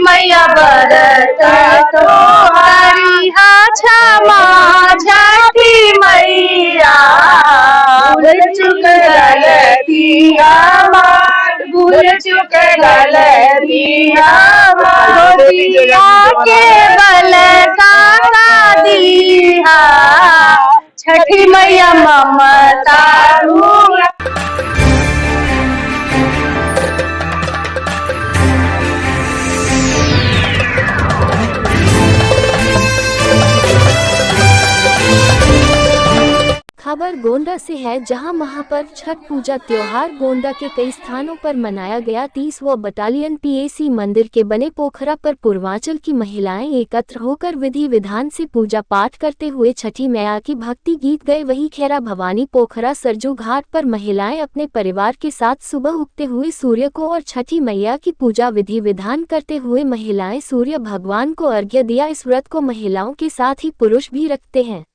मैया बरत तोहारी हा क्षमा छठी मैया भूल चुक गलती हमार भूल चुक गलती हमार गोदिया के बल का दीहा छठी मैया ममता खबर गोंडा से है, जहां महापर्व छठ पूजा त्योहार गोंडा के कई स्थानों पर मनाया गया। 30वां बटालियन पीएसी मंदिर के बने पोखरा पर पूर्वांचल की महिलाएं एकत्र होकर विधि विधान से पूजा पाठ करते हुए छठी मैया की भक्ति गीत गए। वहीं खेरा भवानी पोखरा सरजू घाट पर महिलाएं अपने परिवार के साथ सुबह उगते हुए सूर्य को और छठी मैया की पूजा विधि विधान करते हुए महिलाएं सूर्य भगवान को अर्घ्य दिया। इस व्रत को महिलाओं के साथ ही पुरुष भी रखते हैं।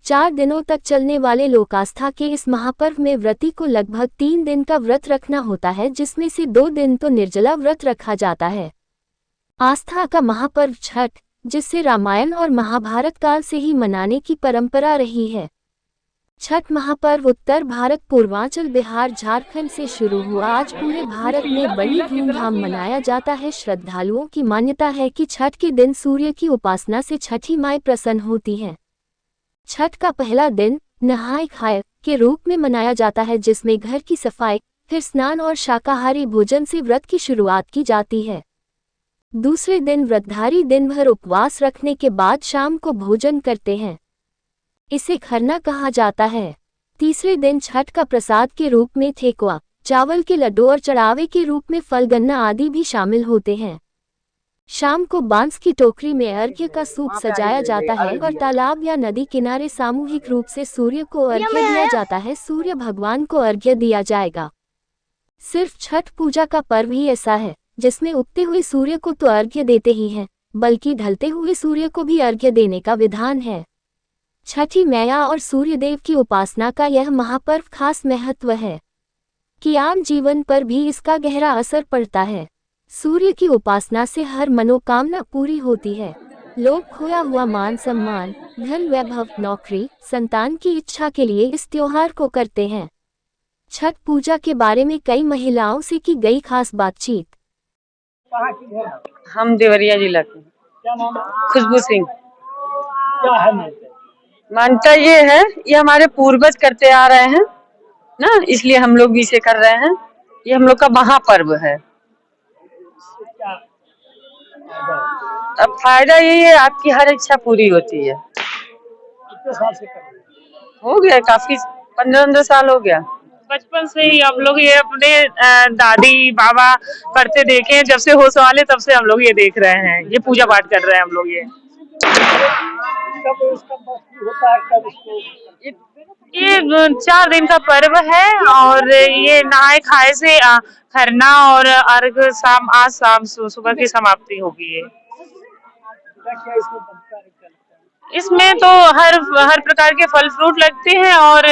4 दिनों तक चलने वाले लोकास्था के इस महापर्व में व्रती को लगभग 3 दिन का व्रत रखना होता है, जिसमें से 2 दिन तो निर्जला व्रत रखा जाता है। आस्था का महापर्व छठ, जिसे रामायण और महाभारत काल से ही मनाने की परंपरा रही है। छठ महापर्व उत्तर भारत पूर्वांचल बिहार झारखंड से शुरू हुआ। आज पूरे भारत में बड़ी धूमधाम मनाया जाता है। श्रद्धालुओं की मान्यता है कि छठ के दिन सूर्य की उपासना से छठी माई प्रसन्न होती हैं। छठ का पहला दिन नहाय खाए के रूप में मनाया जाता है, जिसमें घर की सफाई, फिर स्नान और शाकाहारी भोजन से व्रत की शुरुआत की जाती है। दूसरे दिन व्रतधारी दिन भर उपवास रखने के बाद शाम को भोजन करते हैं। इसे खरना कहा जाता है। तीसरे दिन छठ का प्रसाद के रूप में ठेकुआ, चावल के लड्डू और चढ़ावे के रूप में फल गन्ना आदि भी शामिल होते हैं। शाम को बांस की टोकरी में अर्घ्य का सूप सजाया जाता है और तालाब या नदी किनारे सामूहिक रूप से सूर्य को अर्घ्य दिया जाता है। सूर्य भगवान को अर्घ्य दिया जाएगा। सिर्फ छठ पूजा का पर्व ही ऐसा है जिसमें उगते हुए सूर्य को तो अर्घ्य देते ही हैं, बल्कि ढलते हुए सूर्य को भी अर्घ्य देने का विधान है। छठी मैया और सूर्यदेव की उपासना का यह महापर्व खास महत्व है कि आम जीवन पर भी इसका गहरा असर पड़ता है। सूर्य की उपासना से हर मनोकामना पूरी होती है। लोग खोया हुआ मान सम्मान, धन वैभव, नौकरी, संतान की इच्छा के लिए इस त्योहार को करते हैं। छठ पूजा के बारे में कई महिलाओं से की गई खास बातचीत। हम देवरिया जिला के। क्या नाम है? खुशबू सिंह। क्या है मानता ये है, ये हमारे पूर्वज करते आ रहे हैं ना, इसलिए हम लोग भी इसे कर रहे हैं। ये हम लोग का महापर्व है। अब फायदा यही है, आपकी हर इच्छा पूरी होती है। कितने साल से कर रहे हैं? हो गया काफी, 15-15 साल हो गया। बचपन से ही हम लोग ये अपने दादी बाबा करते देखे हैं। जब से होश वाले तब से हम लोग ये देख रहे हैं, ये पूजा पाठ कर रहे हैं हम लोग। ये कब इसका होता है, कब इसको? ये 4 दिन का पर्व है और ये नहाए खाए से खरना और अर्घ शाम, आज शाम सुबह की समाप्ति होगी। ये क्या इसमें बनता है, क्या लगता है? इसमें तो हर प्रकार के फल फ्रूट लगते हैं और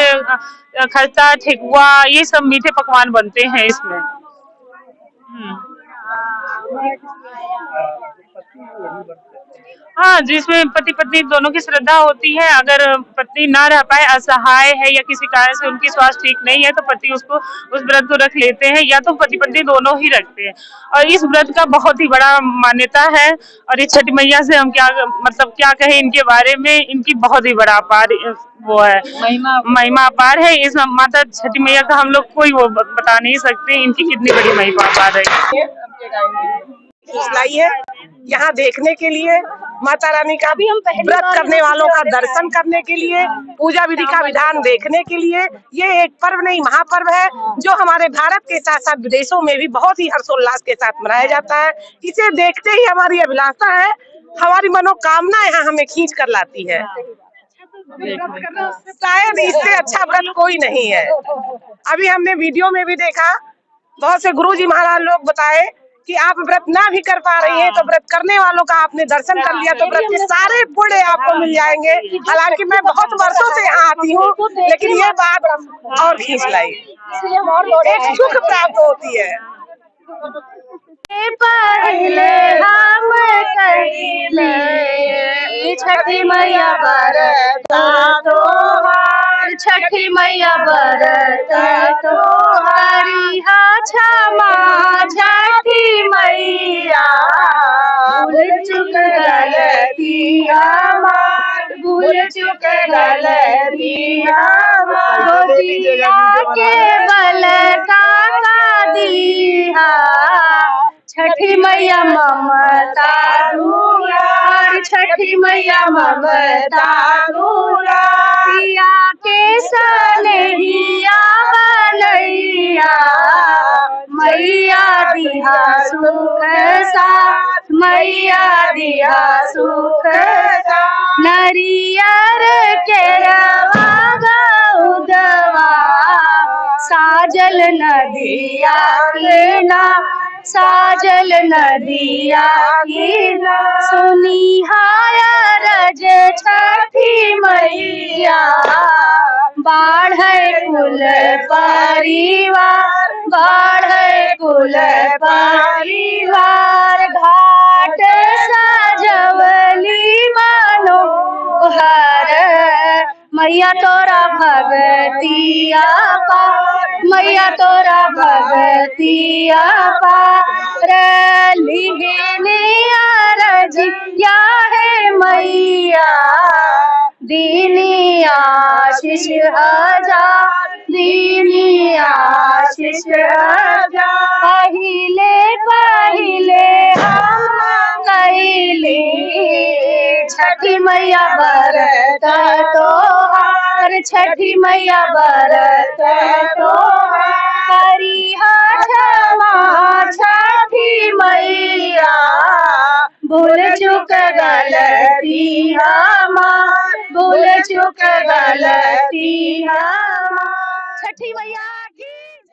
खस्ता, ठेकुआ, ये सब मीठे पकवान बनते हैं इसमें। हाँ, जिसमें पति पत्नी दोनों की श्रद्धा होती है। अगर पत्नी ना रह पाए, असहाय है या किसी कारण से उनकी स्वास्थ्य ठीक नहीं है, तो पति उसको उस व्रत को रख लेते हैं, या तो पति पत्नी दोनों ही रखते हैं। और इस व्रत का बहुत ही बड़ा मान्यता है। और इस छठी मैया से हम क्या कहें इनके बारे में, इनकी बहुत ही बड़ा अपार वो है, महिमा अपार है। इस माता छठी मैया का हम लोग कोई वो बता नहीं सकते, इनकी कितनी बड़ी महिमा अपार है। लाई है यहाँ देखने के लिए, माता रानी का भी हम व्रत करने वालों का दर्शन करने के लिए, पूजा विधि का विधान देखने के लिए। ये एक पर्व नहीं, महापर्व है, जो हमारे भारत के साथ साथ विदेशों में भी बहुत ही हर्षोल्लास के साथ मनाया जाता है। इसे देखते ही हमारी अभिलाषा है, हमारी मनोकामना यहाँ हमें खींच कर लाती है। शायद इससे अच्छा व्रत कोई नहीं है। अभी हमने वीडियो में भी देखा, बहुत से गुरुजी महाराज लोग बताए कि आप व्रत ना भी कर पा रही हैं तो व्रत करने वालों का आपने दर्शन कर लिया तो व्रत के सारे पुण्य आपको मिल जाएंगे। हालांकि मैं बहुत वर्षों से यहाँ आती हूँ, लेकिन ये बात और खींच लाई, एक सुख प्राप्त होती है। पहले छठी मैया बरता तोहार, छठी मैया बरता तोहारी हा क्षमा छठी मैया, भूल चुक गलती हमार, भूल चुक गलती हमार, गोदिया के बल का दिया, छठी मैया ममता दुलार, छठी मैया ममता दुलार, पिया के सनहिया बनैया, मैया दिया सुख साथ, मैया दिया सुख साथ, नरियर के उदवा, साजल नदिया के ना, साजल नदिया की ना, सुनी हाया रज छठी मैया, बाढ़ कुल परिवार, बाढ़ कुल परिवार, घाट सजवली मनोहर, मैया तोरा भगतिया पार, मैया तोरा भगतिया पार, लिहिने अरजिया है मैया, दीनी आशीष हजार, दीनी आशीष हजार, पहिले पहिले हम कैली, छठी मैया बरत तोहार, छठी मैया बरत तोहार, करिहा क्षमा छठी मैया, भूल चुक गलती हमार, भूल चुक गलती हमार, छठी मैया।